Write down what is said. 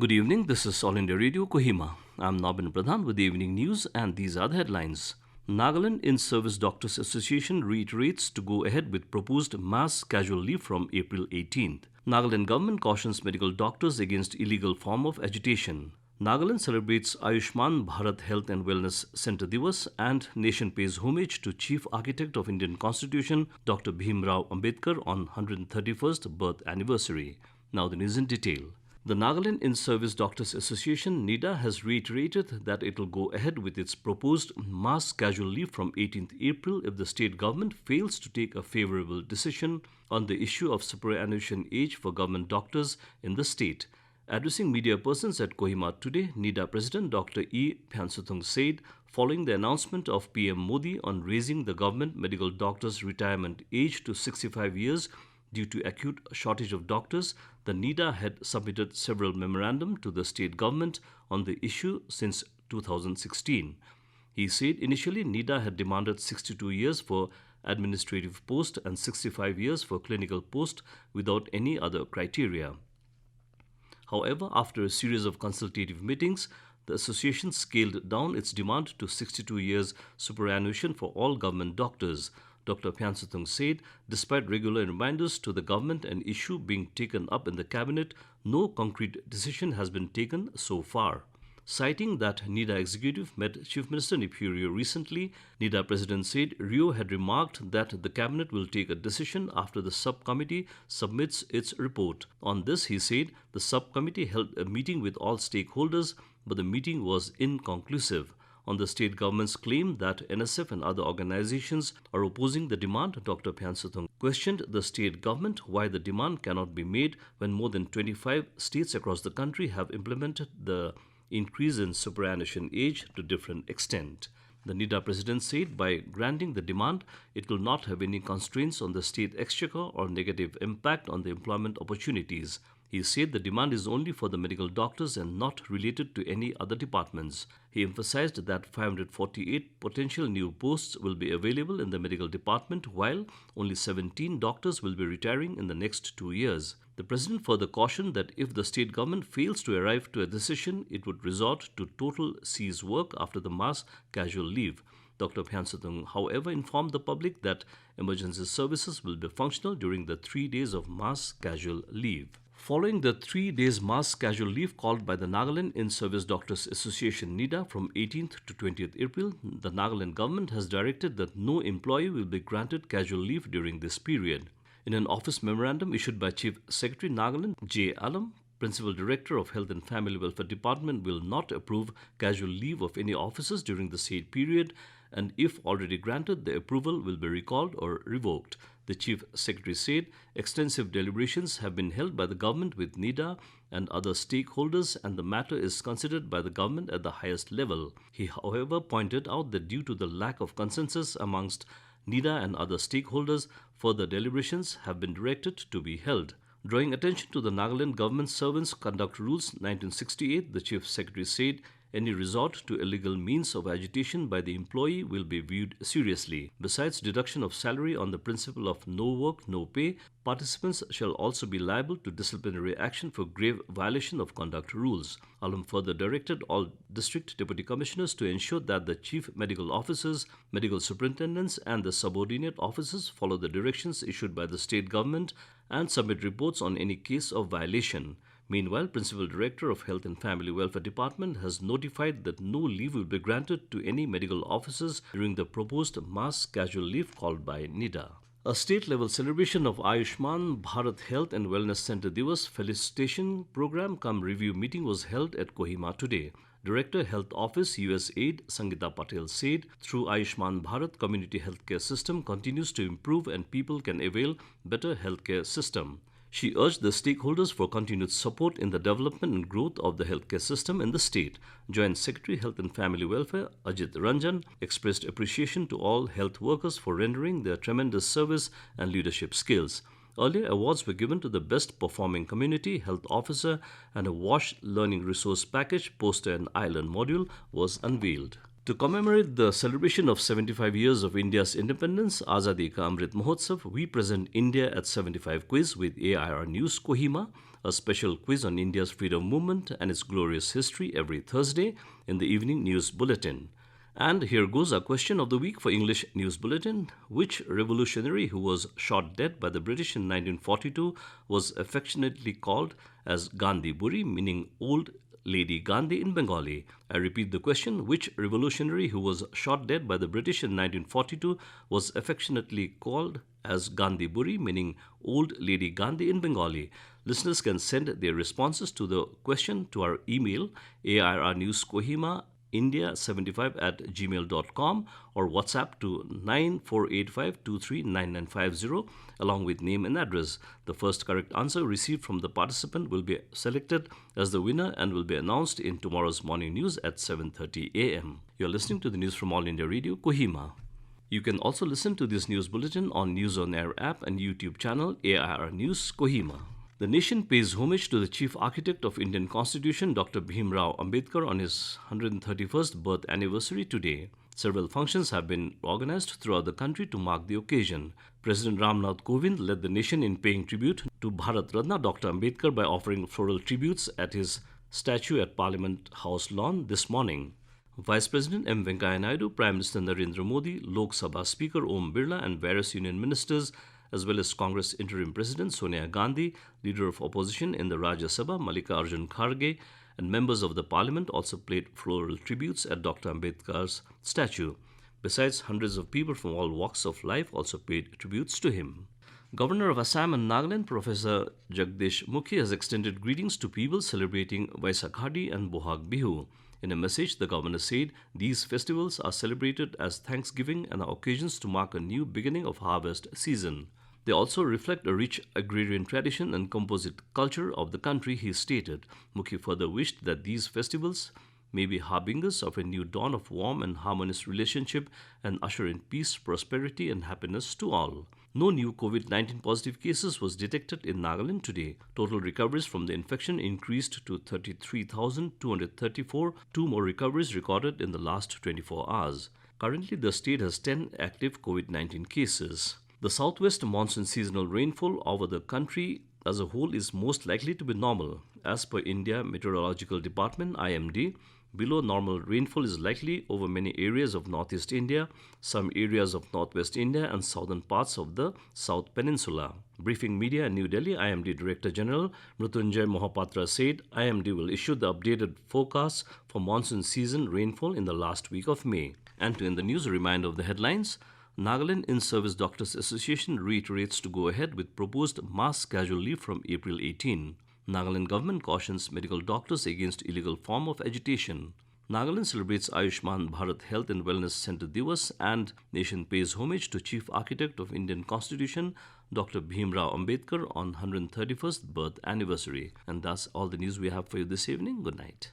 Good evening. This is All India Radio Kohima. I'm Nabin Pradhan with the evening news, and these are the headlines. Nagaland In-Service Doctors Association reiterates to go ahead with proposed mass casual leave from April 18th. Nagaland government cautions medical doctors against illegal form of agitation. Nagaland celebrates Ayushman Bharat Health and Wellness Center Diwas, and nation pays homage to Chief Architect of Indian Constitution Dr. Bhimrao Ambedkar on 131st birth anniversary. Now the news in detail. The Nagaland In-Service Doctors Association, NIDA, has reiterated that it will go ahead with its proposed mass casual leave from 18th April if the state government fails to take a favorable decision on the issue of superannuation age for government doctors in the state. Addressing media persons at Kohima today, NIDA President Dr. E. Phyansutthong said, following the announcement of PM Modi on raising the government medical doctors' retirement age to 65 years, due to acute shortage of doctors, the NIDA had submitted several memorandum to the state government on the issue since 2016. He said initially NIDA had demanded 62 years for administrative post and 65 years for clinical post without any other criteria. However, after a series of consultative meetings, the association scaled down its demand to 62 years superannuation for all government doctors. Dr. Phyansutthong said, despite regular reminders to the government and issue being taken up in the cabinet, no concrete decision has been taken so far. Citing that NIDA executive met Chief Minister Nipurio recently, NIDA President said Rio had remarked that the cabinet will take a decision after the subcommittee submits its report. On this, he said, the subcommittee held a meeting with all stakeholders, but the meeting was inconclusive. On the state government's claim that NSF and other organizations are opposing the demand, Dr. Phyansutthong questioned the state government why the demand cannot be made when more than 25 states across the country have implemented the increase in superannuation age to different extent. The NIDA president said by granting the demand, it will not have any constraints on the state exchequer or negative impact on the employment opportunities. He said the demand is only for the medical doctors and not related to any other departments. He emphasized that 548 potential new posts will be available in the medical department, while only 17 doctors will be retiring in the next 2 years. The president further cautioned that if the state government fails to arrive to a decision, it would resort to total cease work after the mass casual leave. Dr. Phyansutthong, however, informed the public that emergency services will be functional during the 3 days of mass casual leave. Following the 3 days mass casual leave called by the Nagaland In-Service Doctors Association NIDA from 18th to 20th April, the Nagaland government has directed that no employee will be granted casual leave during this period. In an office memorandum issued by Chief Secretary Nagaland J. Alam, Principal Director of Health and Family Welfare Department will not approve casual leave of any officers during the said period, and if already granted, the approval will be recalled or revoked. The Chief Secretary said extensive deliberations have been held by the government with NIDA and other stakeholders, and the matter is considered by the government at the highest level. He, however, pointed out that due to the lack of consensus amongst NIDA and other stakeholders, further deliberations have been directed to be held. Drawing attention to the Nagaland Government Servants Conduct Rules 1968, the Chief Secretary said any resort to illegal means of agitation by the employee will be viewed seriously. Besides deduction of salary on the principle of no work, no pay, participants shall also be liable to disciplinary action for grave violation of conduct rules. Alam further directed all district deputy commissioners to ensure that the chief medical officers, medical superintendents and the subordinate officers follow the directions issued by the state government and submit reports on any case of violation. Meanwhile, Principal Director of Health and Family Welfare Department has notified that no leave will be granted to any medical officers during the proposed mass casual leave called by NIDA. A state-level celebration of Ayushman Bharat Health and Wellness Center Diwas felicitation program cum review meeting was held at Kohima today. Director Health Office USAID Sangeeta Patel said through Ayushman Bharat community healthcare system continues to improve and people can avail better healthcare system. She urged the stakeholders for continued support in the development and growth of the healthcare system in the state. Joint Secretary Health and Family Welfare Ajit Ranjan expressed appreciation to all health workers for rendering their tremendous service and leadership skills. Earlier, awards were given to the best performing community health officer, and a WASH learning resource package, poster and island module was unveiled. To commemorate the celebration of 75 years of India's independence, Azadi Ka Amrit Mahotsav, we present India at 75 quiz with AIR News Kohima, a special quiz on India's freedom movement and its glorious history every Thursday in the evening news bulletin. And here goes our question of the week for English News Bulletin. Which revolutionary who was shot dead by the British in 1942 was affectionately called as Gandhi Buri, meaning Old Lady Gandhi in Bengali? I repeat the question. Which revolutionary who was shot dead by the British in 1942 was affectionately called as Gandhi Buri, meaning Old Lady Gandhi in Bengali? Listeners can send their responses to the question to our email airnewskohima india75@gmail.com or WhatsApp to 9485239950 along with name and address. The first correct answer received from the participant will be selected as the winner and will be announced in tomorrow's morning news at 7:30 a.m. You're listening to the news from All India Radio, Kohima. You can also listen to this news bulletin on News on Air app and YouTube channel AIR News Kohima. The nation pays homage to the chief architect of Indian Constitution, Dr. Bhimrao Ambedkar, on his 131st birth anniversary today. Several functions have been organized throughout the country to mark the occasion. President Ramnath Kovind led the nation in paying tribute to Bharat Ratna Dr. Ambedkar by offering floral tributes at his statue at Parliament House lawn this morning. Vice President M. Venkaiah Naidu, Prime Minister Narendra Modi, Lok Sabha Speaker Om Birla and various union ministers, as well as Congress Interim President Sonia Gandhi, Leader of Opposition in the Rajya Sabha Mallikarjun Kharge, and members of the Parliament also paid floral tributes at Dr. Ambedkar's statue. Besides, hundreds of people from all walks of life also paid tributes to him. Governor of Assam and Nagaland, Professor Jagdish Mukhi, has extended greetings to people celebrating Vaisakhadi and Bohag Bihu. In a message, the governor said these festivals are celebrated as Thanksgiving and are occasions to mark a new beginning of harvest season. They also reflect a rich agrarian tradition and composite culture of the country, he stated. Mukhi further wished that these festivals may be harbingers of a new dawn of warm and harmonious relationship and usher in peace, prosperity and happiness to all. No new COVID-19 positive cases was detected in Nagaland today. Total recoveries from the infection increased to 33,234. 2 more recoveries recorded in the last 24 hours. Currently, the state has 10 active COVID-19 cases. The southwest monsoon seasonal rainfall over the country as a whole is most likely to be normal. As per India Meteorological Department, IMD, below normal rainfall is likely over many areas of northeast India, some areas of northwest India and southern parts of the South Peninsula. Briefing media in New Delhi, IMD Director General Mrutyunjay Mohapatra said IMD will issue the updated forecasts for monsoon season rainfall in the last week of May. And to end the news, a reminder of the headlines. Nagaland In-Service Doctors Association reiterates to go ahead with proposed mass casual leave from April 18. Nagaland government cautions medical doctors against illegal form of agitation. Nagaland celebrates Ayushman Bharat Health and Wellness Center Diwas, and nation pays homage to Chief Architect of Indian Constitution, Dr. Bhimrao Ambedkar, on 131st birth anniversary. And that's all the news we have for you this evening. Good night.